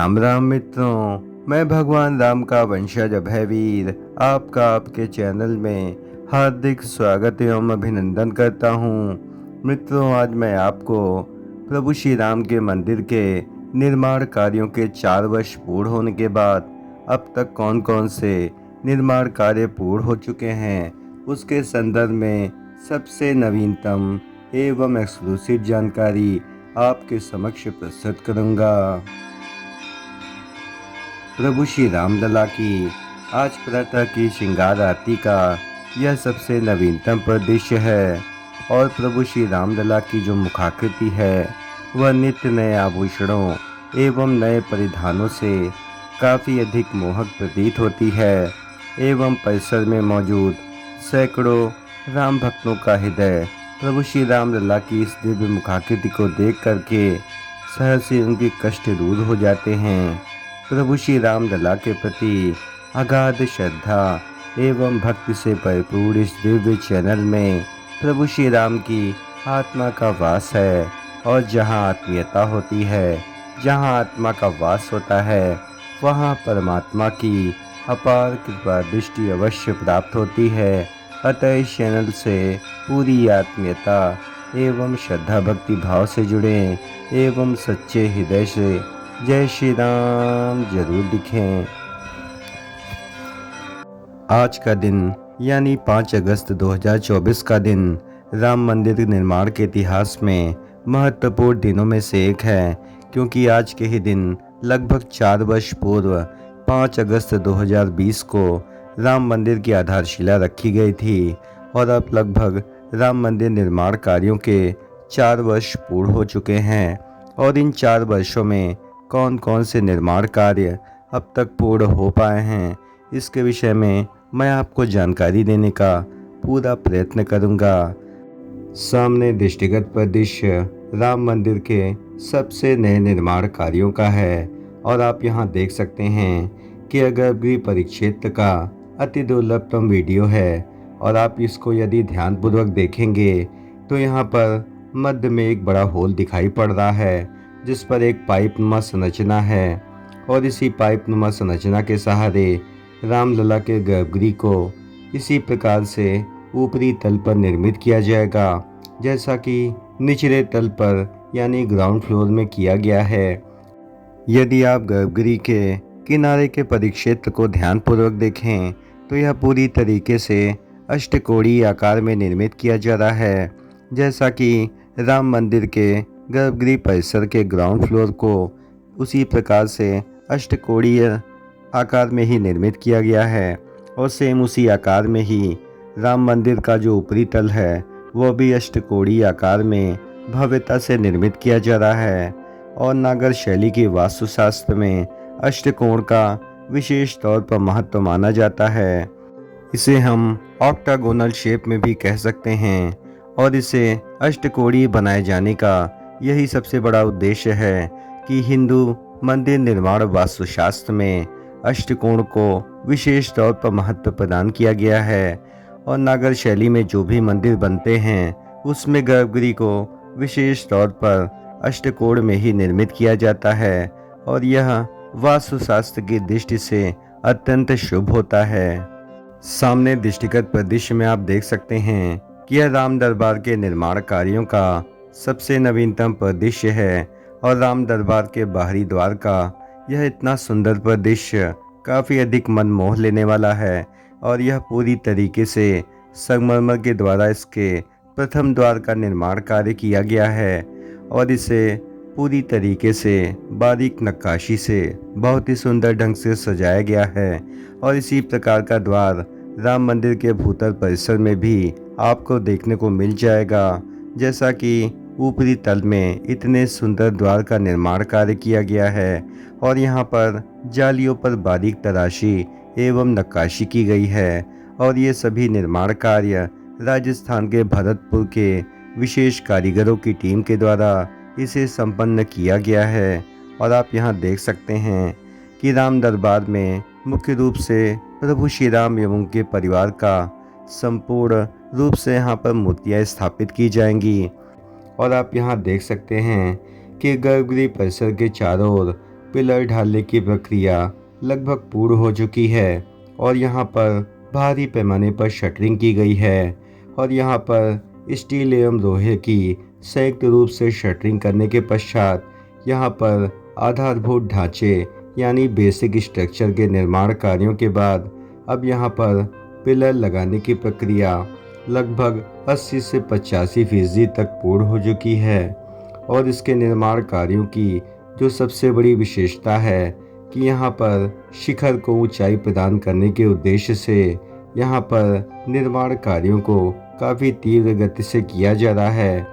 राम राम मित्रों, मैं भगवान राम का वंशज अभयवीर आपका आपके चैनल में हार्दिक स्वागत एवं अभिनंदन करता हूँ। मित्रों, आज मैं आपको प्रभु श्री राम के मंदिर के निर्माण कार्यों के 4 वर्ष पूर्ण होने के बाद अब तक कौन कौन से निर्माण कार्य पूर्ण हो चुके हैं, उसके संदर्भ में सबसे नवीनतम एवं एक्सक्लूसिव जानकारी आपके समक्ष प्रस्तुत करूँगा। प्रभु श्री रामलला की आज प्रातः की श्रृंगार आरती का यह सबसे नवीनतम परिदृश्य है और प्रभु श्री रामलला की जो मुखाकृति है वह नित्य नए आभूषणों एवं नए परिधानों से काफ़ी अधिक मोहक प्रतीत होती है एवं परिसर में मौजूद सैकड़ों राम भक्तों का हृदय प्रभु श्री रामलला की इस दिव्य मुखाकृति को देख करके सहज से उनके कष्ट दूर हो जाते हैं। प्रभु श्री रामलला के प्रति अगाध श्रद्धा एवं भक्ति से भरपूर इस दिव्य चैनल में प्रभु श्री राम की आत्मा का वास है और जहाँ आत्मीयता होती है, जहाँ आत्मा का वास होता है, वहाँ परमात्मा की अपार कृपा दृष्टि अवश्य प्राप्त होती है। अतः इस चैनल से पूरी आत्मीयता एवं श्रद्धा भक्ति भाव से जुड़े एवं सच्चे हृदय से जय श्री राम जरूर लिखें। आज का दिन यानी 5 अगस्त 2024 का दिन राम मंदिर निर्माण के इतिहास में महत्वपूर्ण दिनों में से एक है, क्योंकि आज के ही दिन लगभग 4 वर्ष पूर्व 5 अगस्त 2020 को राम मंदिर की आधारशिला रखी गई थी और अब लगभग राम मंदिर निर्माण कार्यों के 4 वर्ष पूर्ण हो चुके हैं। और इन 4 वर्षों में कौन कौन से निर्माण कार्य अब तक पूर्ण हो पाए हैं, इसके विषय में मैं आपको जानकारी देने का पूरा प्रयत्न करूंगा। सामने दृष्टिगत परिदृश्य राम मंदिर के सबसे नए निर्माण कार्यों का है और आप यहां देख सकते हैं कि गर्भगृह परिक्षेत्र का अति दुर्लभतम वीडियो है और आप इसको यदि ध्यानपूर्वक देखेंगे तो यहाँ पर मध्य में एक बड़ा होल दिखाई पड़ रहा है जिस पर एक पाइप नुमा संरचना है और इसी पाइप नुमा संरचना के सहारे रामलला के गर्भगृह को इसी प्रकार से ऊपरी तल पर निर्मित किया जाएगा जैसा कि निचले तल पर यानी ग्राउंड फ्लोर में किया गया है। यदि आप गर्भगृह के किनारे के परिक्षेत्र को ध्यानपूर्वक देखें तो यह पूरी तरीके से अष्टकोणीय आकार में निर्मित किया जा रहा है, जैसा कि राम मंदिर के गर्भगृह परिसर के ग्राउंड फ्लोर को उसी प्रकार से अष्टकोणीय आकार में ही निर्मित किया गया है और सेम उसी आकार में ही राम मंदिर का जो ऊपरी तल है वह भी अष्टकोणीय आकार में भव्यता से निर्मित किया जा रहा है। और नागर शैली की वास्तुशास्त्र में अष्टकोण का विशेष तौर पर महत्व माना जाता है। इसे हम ऑक्टागोनल शेप में भी कह सकते हैं और इसे अष्टकोणीय बनाए जाने का यही सबसे बड़ा उद्देश्य है कि हिंदू मंदिर निर्माण वास्तुशास्त्र में अष्टकोण को विशेष तौर पर महत्व प्रदान किया गया है। और नागर शैली में जो भी मंदिर बनते हैं उसमें गर्भगृह को विशेष तौर पर अष्टकोण में ही निर्मित किया जाता है और यह वास्तुशास्त्र की दृष्टि से अत्यंत शुभ होता है। सामने दृष्टिगत परिदृश्य में आप देख सकते हैं कि यह राम दरबार के निर्माण कार्यों का सबसे नवीनतम परिदृश्य है और राम दरबार के बाहरी द्वार का यह इतना सुंदर परिदृश्य काफ़ी अधिक मन मोह लेने वाला है और यह पूरी तरीके से संगमरमर के द्वारा इसके प्रथम द्वार का निर्माण कार्य किया गया है और इसे पूरी तरीके से बारीक नक्काशी से बहुत ही सुंदर ढंग से सजाया गया है। और इसी प्रकार का द्वार राम मंदिर के भूतल परिसर में भी आपको देखने को मिल जाएगा, जैसा कि ऊपरी तल में इतने सुंदर द्वार का निर्माण कार्य किया गया है और यहाँ पर जालियों पर बारीक तराशी एवं नक्काशी की गई है। और ये सभी निर्माण कार्य राजस्थान के भरतपुर के विशेष कारीगरों की टीम के द्वारा इसे संपन्न किया गया है। और आप यहाँ देख सकते हैं कि राम दरबार में मुख्य रूप से प्रभु श्री राम एवं उनके परिवार का संपूर्ण रूप से यहाँ पर मूर्तियाँ स्थापित की जाएंगी। और आप यहाँ देख सकते हैं कि गर्भगृह परिसर के चारों ओर पिलर ढालने की प्रक्रिया लगभग पूर्ण हो चुकी है और यहाँ पर भारी पैमाने पर शटरिंग की गई है और यहाँ पर स्टील एवं लोहे की संयुक्त रूप से शटरिंग करने के पश्चात यहाँ पर आधारभूत ढांचे यानी बेसिक स्ट्रक्चर के निर्माण कार्यों के बाद अब यहाँ पर पिलर लगाने की प्रक्रिया लगभग 80 से 85% तक पूर्ण हो चुकी है और इसके निर्माण कार्यों की जो सबसे बड़ी विशेषता है कि यहाँ पर शिखर को ऊंचाई प्रदान करने के उद्देश्य से यहाँ पर निर्माण कार्यों को काफ़ी तीव्र गति से किया जा रहा है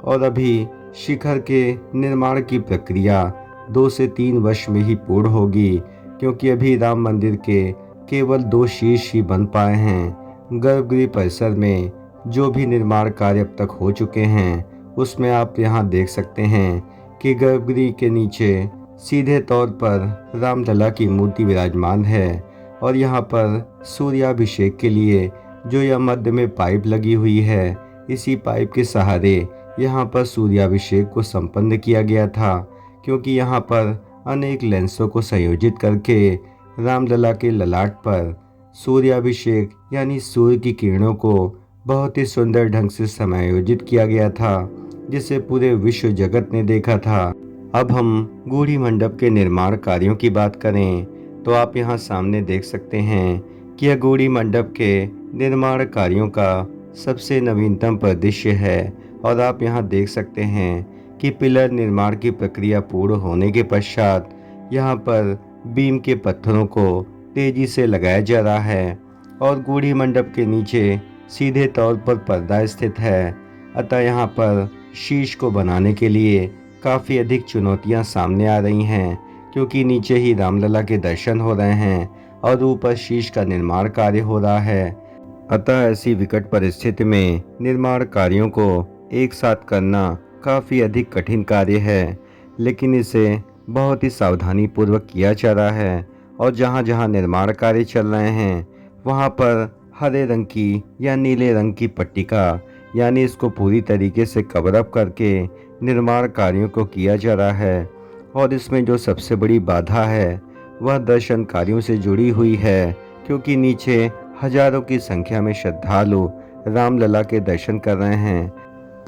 और अभी शिखर के निर्माण की प्रक्रिया 2 से 3 वर्ष में ही पूर्ण होगी क्योंकि अभी राम मंदिर के केवल 2 शीर्ष ही बन पाए हैं। गर्भगृह परिसर में जो भी निर्माण कार्य अब तक हो चुके हैं उसमें आप यहाँ देख सकते हैं कि गर्भगृह के नीचे सीधे तौर पर रामलला की मूर्ति विराजमान है और यहाँ पर सूर्याभिषेक के लिए जो यह मध्य में पाइप लगी हुई है इसी पाइप के सहारे यहाँ पर सूर्याभिषेक को संपन्न किया गया था क्योंकि यहाँ पर अनेक लेंसों को संयोजित करके रामलला के ललाट पर सूर्याभिषेक यानी सूर्य की किरणों को बहुत ही सुंदर ढंग से समायोजित किया गया था जिसे पूरे विश्व जगत ने देखा था। अब हम गूढ़ी मंडप के निर्माण कार्यों की बात करें तो आप यहाँ सामने देख सकते हैं कि यह गूढ़ी मंडप के निर्माण कार्यों का सबसे नवीनतम परिदृश्य है और आप यहाँ देख सकते हैं कि पिलर निर्माण की प्रक्रिया पूर्ण होने के पश्चात यहाँ पर बीम के पत्थरों को तेजी से लगाया जा रहा है और गूढ़ी मंडप के नीचे सीधे तौर पर पर्दा स्थित है। अतः यहाँ पर शीश को बनाने के लिए काफ़ी अधिक चुनौतियाँ सामने आ रही हैं क्योंकि नीचे ही रामलला के दर्शन हो रहे हैं और ऊपर शीश का निर्माण कार्य हो रहा है। अतः ऐसी विकट परिस्थिति में निर्माण कार्यों को एक साथ करना काफ़ी अधिक कठिन कार्य है, लेकिन इसे बहुत ही सावधानी पूर्वक किया जा रहा है और जहाँ जहाँ निर्माण कार्य चल रहे हैं वहाँ पर हरे रंग की या नीले रंग की पट्टिका यानी इसको पूरी तरीके से कवर अप करके निर्माण कार्यों को किया जा रहा है और इसमें जो सबसे बड़ी बाधा है वह दर्शनकारियों से जुड़ी हुई है क्योंकि नीचे हजारों की संख्या में श्रद्धालु रामलला के दर्शन कर रहे हैं।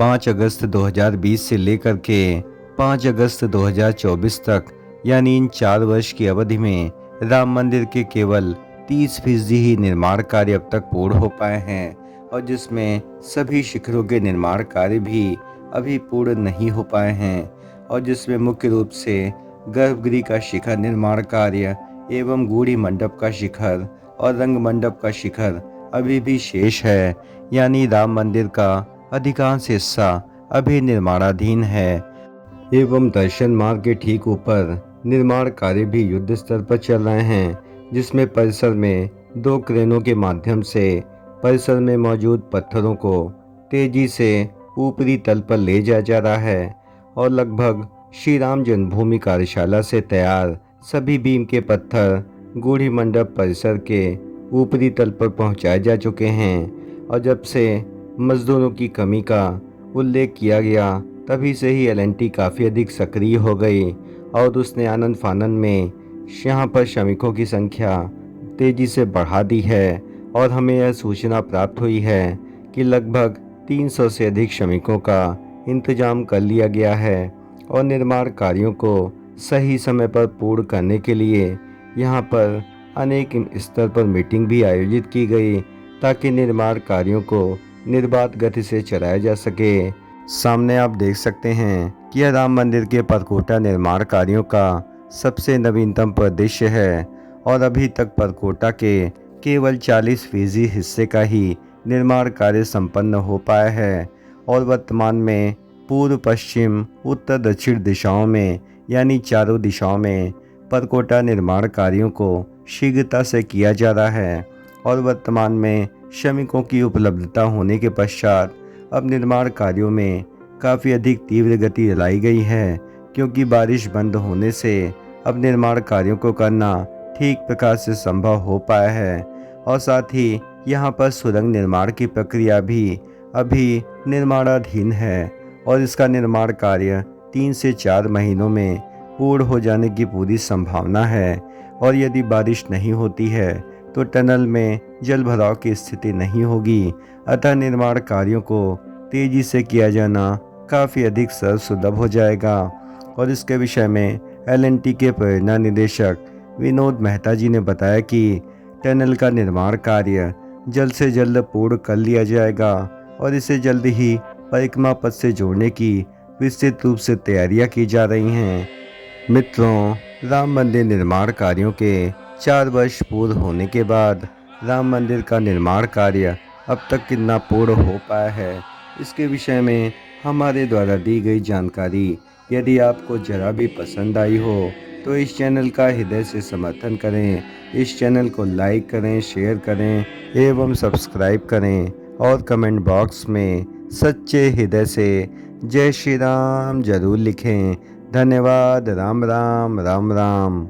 5 अगस्त 2020 से लेकर के 5 अगस्त 2024 तक यानी इन 4 वर्ष की अवधि में राम मंदिर के केवल 30% ही निर्माण कार्य अब तक पूर्ण हो पाए हैं और जिसमें सभी शिखरों के निर्माण कार्य भी अभी पूर्ण नहीं हो पाए हैं और जिसमें मुख्य रूप से गर्भगृह का शिखर निर्माण कार्य एवं गूढ़ी मंडप का शिखर और रंग मंडप का शिखर अभी भी शेष है, यानी राम मंदिर का अधिकांश हिस्सा अभी निर्माणाधीन है एवं दर्शन मार्ग के ठीक ऊपर निर्माण कार्य भी युद्ध स्तर पर चल रहे हैं, जिसमें परिसर में 2 क्रेनों के माध्यम से परिसर में मौजूद पत्थरों को तेजी से ऊपरी तल पर ले जाया जा रहा है और लगभग श्री राम जन्मभूमि कार्यशाला से तैयार सभी बीम के पत्थर गूढ़ी मंडप परिसर के ऊपरी तल पर पहुंचाए जा चुके हैं और जब से मजदूरों की कमी का उल्लेख किया गया तभी से ही एल&टी काफ़ी अधिक सक्रिय हो गई और उसने आनन फानन में यहाँ पर श्रमिकों की संख्या तेजी से बढ़ा दी है और हमें यह सूचना प्राप्त हुई है कि लगभग 300 से अधिक श्रमिकों का इंतजाम कर लिया गया है और निर्माण कार्यों को सही समय पर पूर्ण करने के लिए यहाँ पर अनेक स्तर पर मीटिंग भी आयोजित की गई ताकि निर्माण कार्यों को निर्बाध गति से चलाया जा सके। सामने आप देख सकते हैं कि यह राम मंदिर के परकोटा निर्माण कार्यों का सबसे नवीनतम परिदृश्य है और अभी तक परकोटा के केवल 40% हिस्से का ही निर्माण कार्य संपन्न हो पाया है और वर्तमान में पूर्व पश्चिम उत्तर दक्षिण दिशाओं में यानी चारों दिशाओं में परकोटा निर्माण कार्यों को शीघ्रता से किया जा रहा है और वर्तमान में श्रमिकों की उपलब्धता होने के पश्चात अब निर्माण कार्यों में काफ़ी अधिक तीव्र गति लाई गई है क्योंकि बारिश बंद होने से अब निर्माण कार्यों को करना ठीक प्रकार से संभव हो पाया है और साथ ही यहाँ पर सुरंग निर्माण की प्रक्रिया भी अभी निर्माणाधीन है और इसका निर्माण कार्य 3 से 4 महीनों में पूर्ण हो जाने की पूरी संभावना है और यदि बारिश नहीं होती है तो टनल में जल भराव की स्थिति नहीं होगी। अतः निर्माण कार्यों को तेजी से किया जाना काफ़ी अधिक सरल सुलभ हो जाएगा। और इसके विषय में एल&टी के परियोजना निदेशक विनोद मेहता जी ने बताया कि टनल का निर्माण कार्य जल्द से जल्द पूर्ण कर लिया जाएगा और इसे जल्द ही परिक्रमा पथ से जोड़ने की विस्तृत रूप से तैयारियां की जा रही हैं। मित्रों, राम मंदिर निर्माण कार्यों के 4 वर्ष पूर्ण होने के बाद राम मंदिर का निर्माण कार्य अब तक कितना पूर्ण हो पाया है, इसके विषय में हमारे द्वारा दी गई जानकारी यदि आपको जरा भी पसंद आई हो तो इस चैनल का हृदय से समर्थन करें। इस चैनल को लाइक करें, शेयर करें एवं सब्सक्राइब करें और कमेंट बॉक्स में सच्चे हृदय से जय श्री राम जरूर लिखें। धन्यवाद। राम राम राम राम।